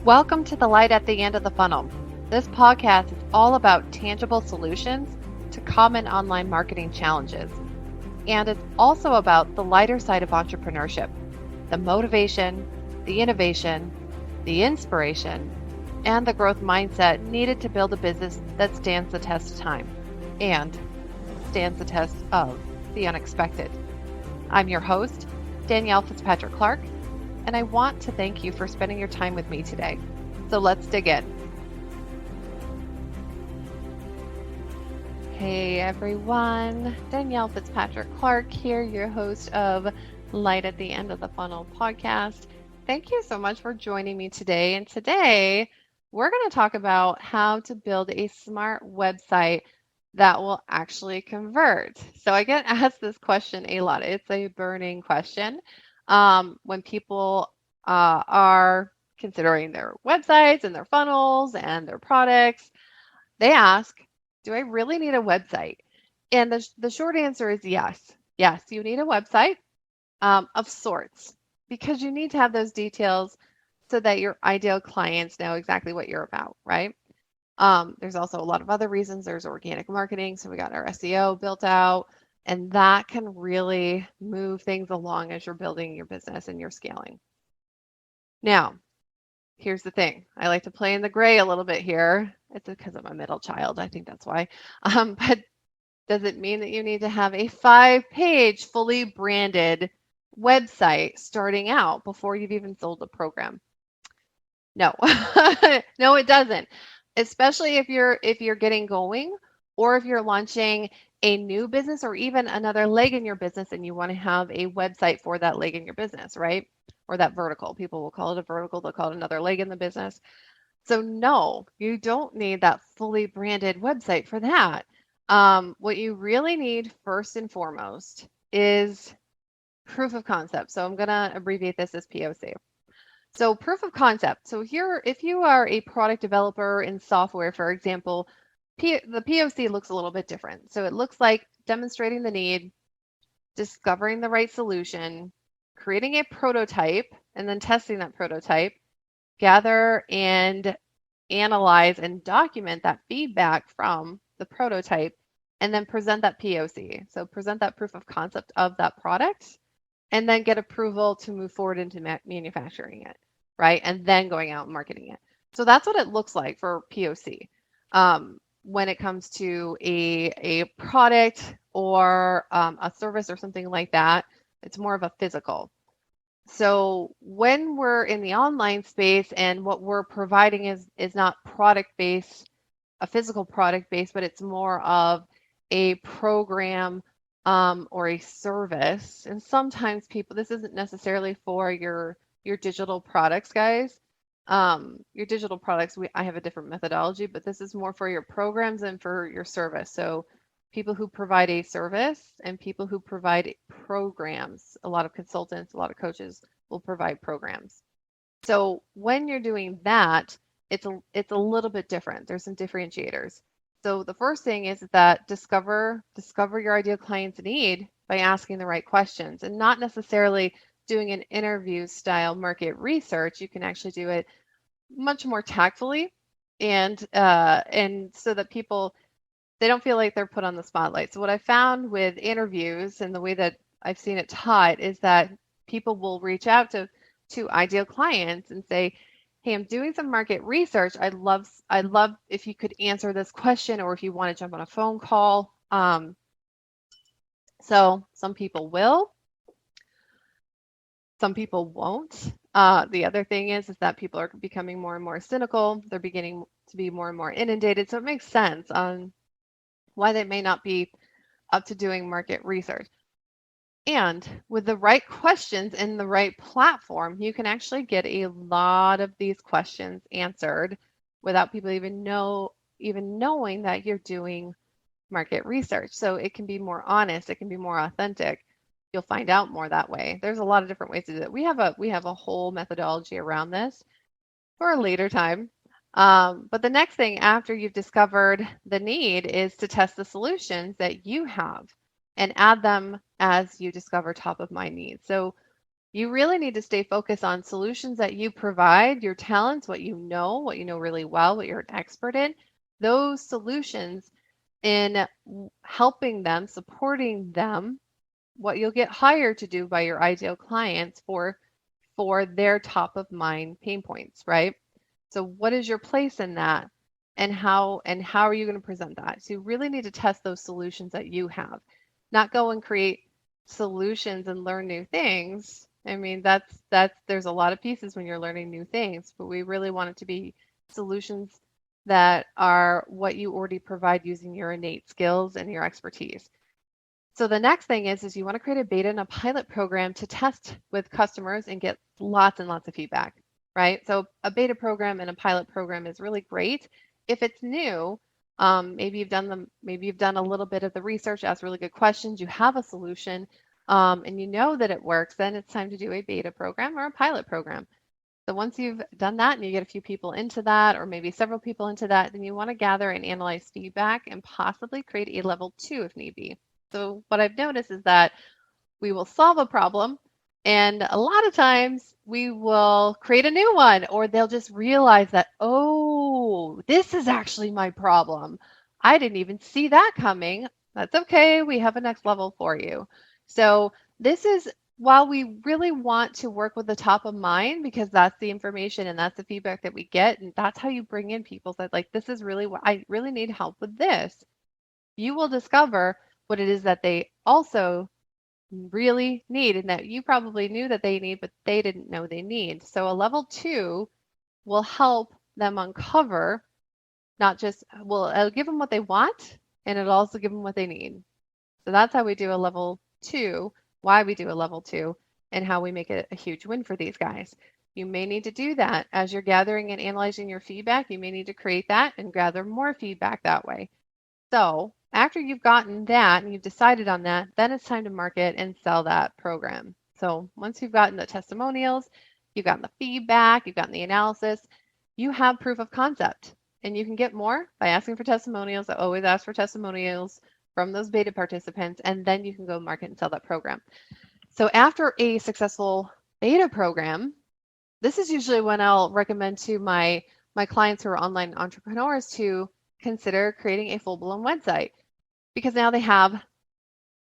Welcome to the light at the end of the funnel. This podcast is all about tangible solutions to common online marketing challenges. And it's also about the lighter side of entrepreneurship, the motivation, the innovation, the inspiration, and the growth mindset needed to build a business that stands the test of time and stands the test of the unexpected. I'm your host, Danielle Fitzpatrick Clark, and I want to thank you for spending your time with me today. So let's dig in. Hey everyone, Danielle Fitzpatrick Clark here, your host of Light at the End of the Funnel podcast. Thank you so much for joining me today. And today we're going to talk about how to build a smart website that will actually convert. So I get asked this question a lot. It's a burning question. When people are considering their websites and their funnels and their products, they ask, do I really need a website? And the short answer is yes. Yes, you need a website of sorts because you need to have those details so that your ideal clients know exactly what you're about, right? There's also a lot of other reasons. There's organic marketing. So we got our SEO built out, and that can really move things along as you're building your business and you're scaling. Now, here's the thing. I like to play in the gray a little bit here. It's because I'm a middle child. I think that's why. But does it mean that you need to have a 5-page, fully branded website starting out before you've even sold a program? No, no, it doesn't. Especially if you're getting going or if you're launching a new business or even another leg in your business and you want to have a website for that leg in your business, right? Or that vertical. People will call it a vertical, they'll call it another leg in the business. So no, you don't need that fully branded website for that. What you really need first and foremost is proof of concept. So I'm going to abbreviate this as POC. So proof of concept. So here, if you are a product developer in software, for example, the POC looks a little bit different. So it looks like demonstrating the need, discovering the right solution, creating a prototype, and then testing that prototype, gather and analyze and document that feedback from the prototype, and then present that POC. So present that proof of concept of that product, and then get approval to move forward into manufacturing it, right? And then going out and marketing it. So that's what it looks like for POC. When it comes to a product or a service or something like that, it's more of a physical. So when we're in the online space and what we're providing is not product based, a physical product based, but it's more of a program or a service. And sometimes people, this isn't necessarily for your digital products, guys. Your digital products, I have a different methodology, but this is more for your programs and for your service. So people who provide a service and people who provide programs. A lot of consultants, a lot of coaches will provide programs. So when you're doing that, it's a little bit different. There's some differentiators. So the first thing is that discover your ideal client's need by asking the right questions and not necessarily doing an interview style market research. You can actually do it much more tactfully and so that people, they don't feel like they're put on the spotlight. So what I found with interviews and the way that I've seen it taught is that people will reach out to ideal clients and say, hey, I'm doing some market research. I'd love if you could answer this question or if you want to jump on a phone call. So some people will, some people won't. The other thing is that people are becoming more and more cynical. They're beginning to be more and more inundated. So it makes sense on why they may not be up to doing market research. And with the right questions in the right platform, you can actually get a lot of these questions answered without people even knowing that you're doing market research. So it can be more honest, it can be more authentic. You'll find out more that way. There's a lot of different ways to do it. We have a whole methodology around this for a later time. But the next thing after you've discovered the need is to test the solutions that you have and add them as you discover top of mind needs. So You really need to stay focused on solutions that you provide, your talents, what you know really well, what you're an expert in. Those solutions in helping them, supporting them, what you'll get hired to do by your ideal clients for their top of mind pain points, right? So what is your place in that? And how are you going to present that? So you really need to test those solutions that you have. Not go and create solutions and learn new things. I mean, that's there's a lot of pieces when you're learning new things, but we really want it to be solutions that are what you already provide using your innate skills and your expertise. So the next thing is you want to create a beta and a pilot program to test with customers and get lots and lots of feedback, right? So a beta program and a pilot program is really great. If it's new, maybe you've done a little bit of the research, asked really good questions, you have a solution, and you know that it works, then it's time to do a beta program or a pilot program. So once you've done that and you get a few people into that, or maybe several people into that, then you want to gather and analyze feedback and possibly create a level 2 if need be. So what I've noticed is that we will solve a problem, and a lot of times we will create a new one, or they'll just realize that, oh, this is actually my problem. I didn't even see that coming. That's okay. We have a next level for you. So this is while we really want to work with the top of mind because that's the information and that's the feedback that we get, and that's how you bring in people that like, this is really what I really need help with this. You will discover what it is that they also really need and that you probably knew that they need, but they didn't know they need. So a level 2 will help them uncover, not just, well, it'll give them what they want and it'll also give them what they need. So that's how we do a level 2, why we do a level 2, and how we make it a huge win for these guys. You may need to do that as you're gathering and analyzing your feedback. You may need to create that and gather more feedback that way. So after you've gotten that and you've decided on that, then it's time to market and sell that program. So once you've gotten the testimonials, you've gotten the feedback, you've gotten the analysis, you have proof of concept. And you can get more by asking for testimonials. I always ask for testimonials from those beta participants, and then you can go market and sell that program. So after a successful beta program, this is usually when I'll recommend to my clients who are online entrepreneurs to consider creating a full-blown website because now they have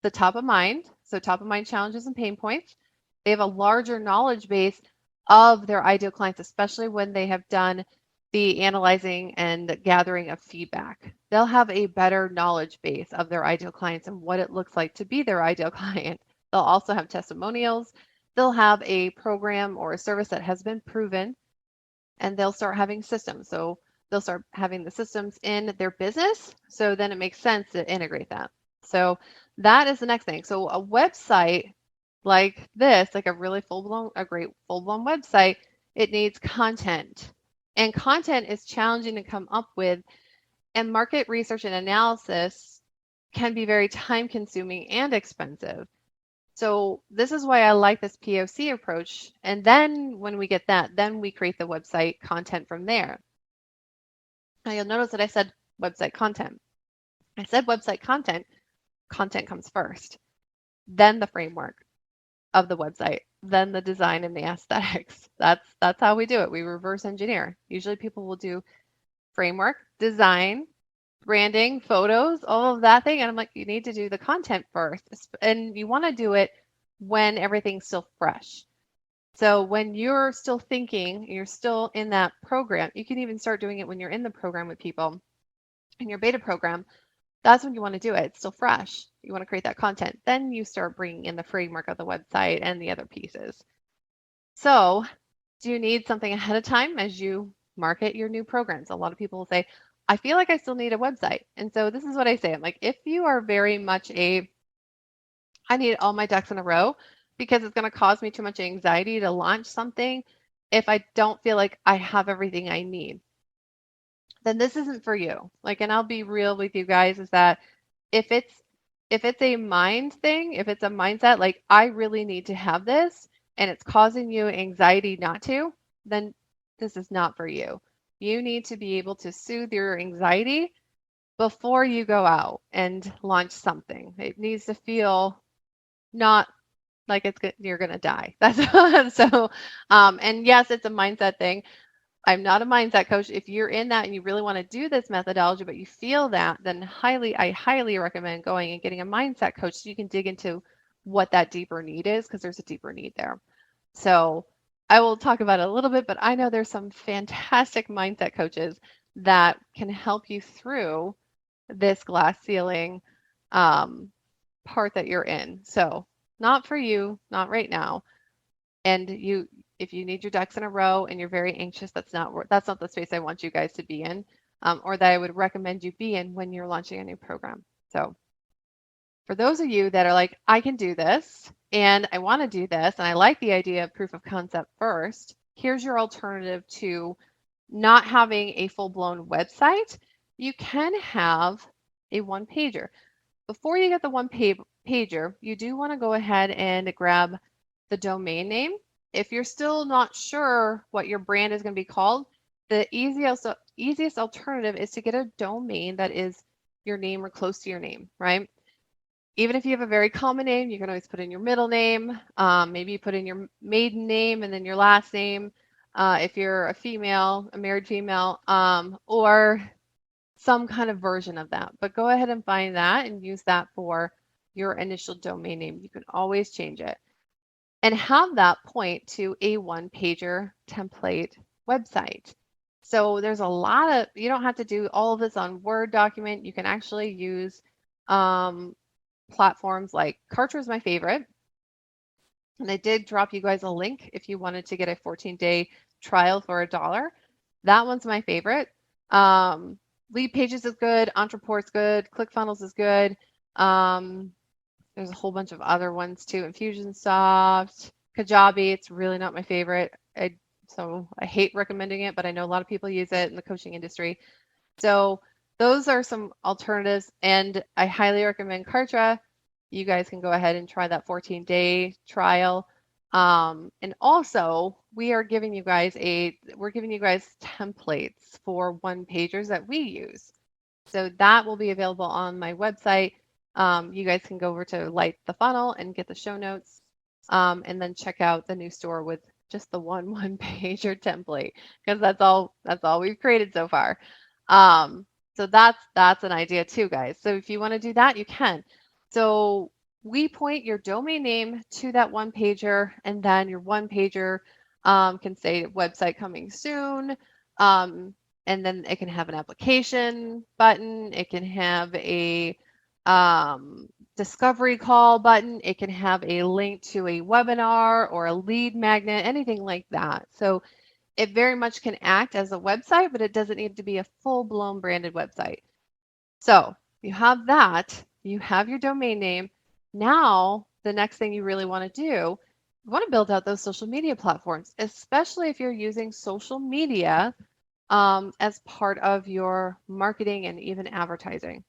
the top of mind, so top of mind challenges and pain points. They have a larger knowledge base of their ideal clients, especially when they have done the analyzing and gathering of feedback. They'll have a better knowledge base of their ideal clients and what it looks like to be their ideal client. They'll also have testimonials. They'll have a program or a service that has been proven, and they'll start having systems. So they'll start having the systems in their business. So then it makes sense to integrate that. So that is the next thing. So a website like this, like a really great full-blown website, it needs content. And content is challenging to come up with. And market research and analysis can be very time consuming and expensive. So this is why I like this POC approach. And then when we get that, then we create the website content from there. Now you'll notice that I said website content. I said website content. Content comes first, then the framework of the website, then the design and the aesthetics. That's how we do it. We reverse engineer. Usually people will do framework, design, branding, photos, all of that thing. And I'm like, you need to do the content first. And you want to do it when everything's still fresh. So when you're still thinking, you're still in that program, you can even start doing it when you're in the program with people in your beta program. That's when you want to do it. It's still fresh. You want to create that content. Then you start bringing in the framework of the website and the other pieces. So do you need something ahead of time as you market your new programs? A lot of people will say, I feel like I still need a website. And so this is what I say. I'm like, if you are very much I need all my ducks in a row because it's going to cause me too much anxiety to launch something if I don't feel like I have everything I need, then this isn't for you. Like, and I'll be real with you guys is that if it's a mind thing, if it's a mindset, like I really need to have this and it's causing you anxiety not to, then this is not for you. You need to be able to soothe your anxiety before you go out and launch something. It needs to feel not like you're gonna die. That's so. And yes, it's a mindset thing. I'm not a mindset coach. If you're in that and you really want to do this methodology, but you feel that, then I highly recommend going and getting a mindset coach so you can dig into what that deeper need is, because there's a deeper need there. So I will talk about it a little bit, but I know there's some fantastic mindset coaches that can help you through this glass ceiling um, part that you're in. So not for you, not right now. And if you need your ducks in a row and you're very anxious, that's not the space I want you guys to be in, or that I would recommend you be in when you're launching a new program. So for those of you that are like, I can do this and I want to do this and I like the idea of proof of concept first, here's your alternative to not having a full-blown website. You can have a one-pager. Before you get the one-pager, you do want to go ahead and grab the domain name. If you're still not sure what your brand is going to be called, the easiest alternative is to get a domain that is your name or close to your name, right? Even if you have a very common name, you can always put in your middle name. Maybe you put in your maiden name and then your last name. If you're a female, a married female, or some kind of version of that. But go ahead and find that and use that for your initial domain name. You can always change it and have that point to a one-pager template website. So there's a lot of, you don't have to do all of this on Word document. You can actually use platforms like Kartra is my favorite. And I did drop you guys a link if you wanted to get a 14-day trial for $1. That one's my favorite. Lead Pages is good. Entreport's good. ClickFunnels is good. There's a whole bunch of other ones too. Infusionsoft, Kajabi. It's really not my favorite. So I hate recommending it, but I know a lot of people use it in the coaching industry. So those are some alternatives, and I highly recommend Kartra. You guys can go ahead and try that 14-day trial. And also, we're giving you guys templates for one-pagers that we use. So that will be available on my website. You guys can go over to Light the Funnel and get the show notes, and then check out the new store with just the one-pager template, because that's all we've created so far. So that's an idea too, guys. So if you want to do that, you can. So we point your domain name to that one pager, and then your one pager can say website coming soon. And then it can have an application button. It can have a discovery call button. It can have a link to a webinar or a lead magnet, anything like that. So it very much can act as a website, but it doesn't need to be a full-blown branded website. So you have that, you have your domain name. Now, the next thing you really want to do, you want to build out those social media platforms, especially if you're using social media as part of your marketing and even advertising.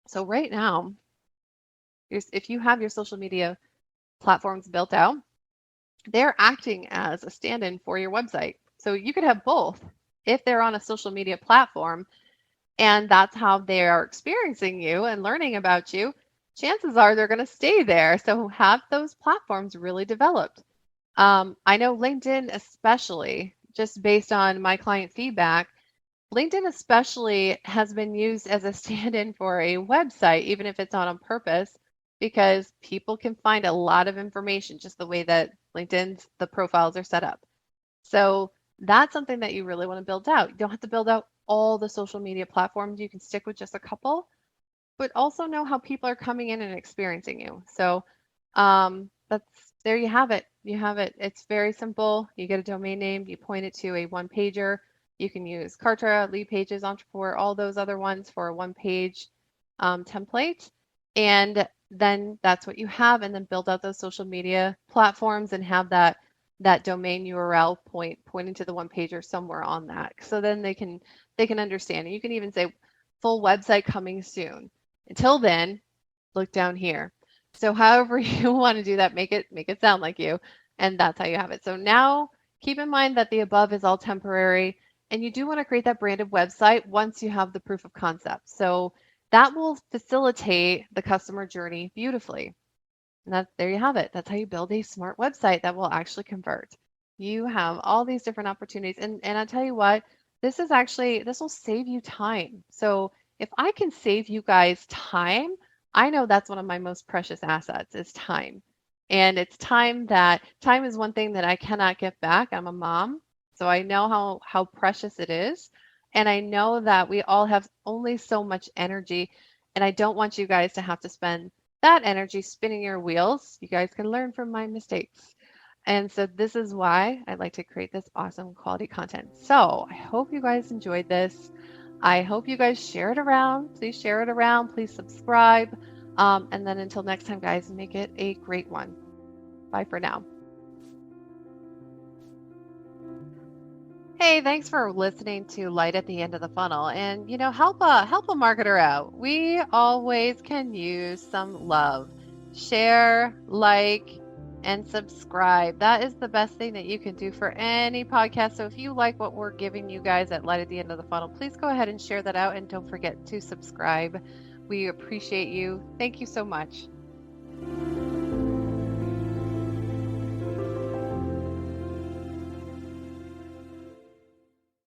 So right now, if you have your social media platforms built out, they're acting as a stand-in for your website. So you could have both. If they're on a social media platform and that's how they are experiencing you and learning about you, chances are they're going to stay there. So have those platforms really developed. I know LinkedIn especially, just based on my client feedback, LinkedIn especially has been used as a stand-in for a website, even if it's not on purpose, because people can find a lot of information just the way that the profiles are set up. So that's something that you really want to build out. You don't have to build out all the social media platforms. You can stick with just a couple, but also know how people are coming in and experiencing you. So there you have it. You have it. It's very simple. You get a domain name, you point it to a one-pager. You can use Kartra, Lead Pages, Entreport, all those other ones for a one-page template. And then that's what you have, and then build out those social media platforms and have that domain URL pointing to the one pager somewhere on that. So then they can understand. And you can even say full website coming soon. Until then, look down here. So however you want to do that, make it sound like you, and that's how you have it. So now keep in mind that the above is all temporary, and you do want to create that branded website once you have the proof of concept. So that will facilitate the customer journey beautifully. And there you have it. That's how you build a smart website that will actually convert. You have all these different opportunities. And I tell you what, this will save you time. So if I can save you guys time, I know that's one of my most precious assets is time. And it's time is one thing that I cannot get back. I'm a mom, so I know how precious it is. And I know that we all have only so much energy. And I don't want you guys to have to spend that energy spinning your wheels. You guys can learn from my mistakes. And so this is why I like to create this awesome quality content. So I hope you guys enjoyed this. I hope you guys share it around. Please share it around. Please subscribe. And then until next time, guys, make it a great one. Bye for now. Hey, thanks for listening to Light at the End of the Funnel. And help a marketer out. We always can use some love. Share, like, and subscribe. That is the best thing that you can do for any podcast. So if you like what we're giving you guys at Light at the End of the Funnel, please go ahead and share that out and don't forget to subscribe. We appreciate you. Thank you so much.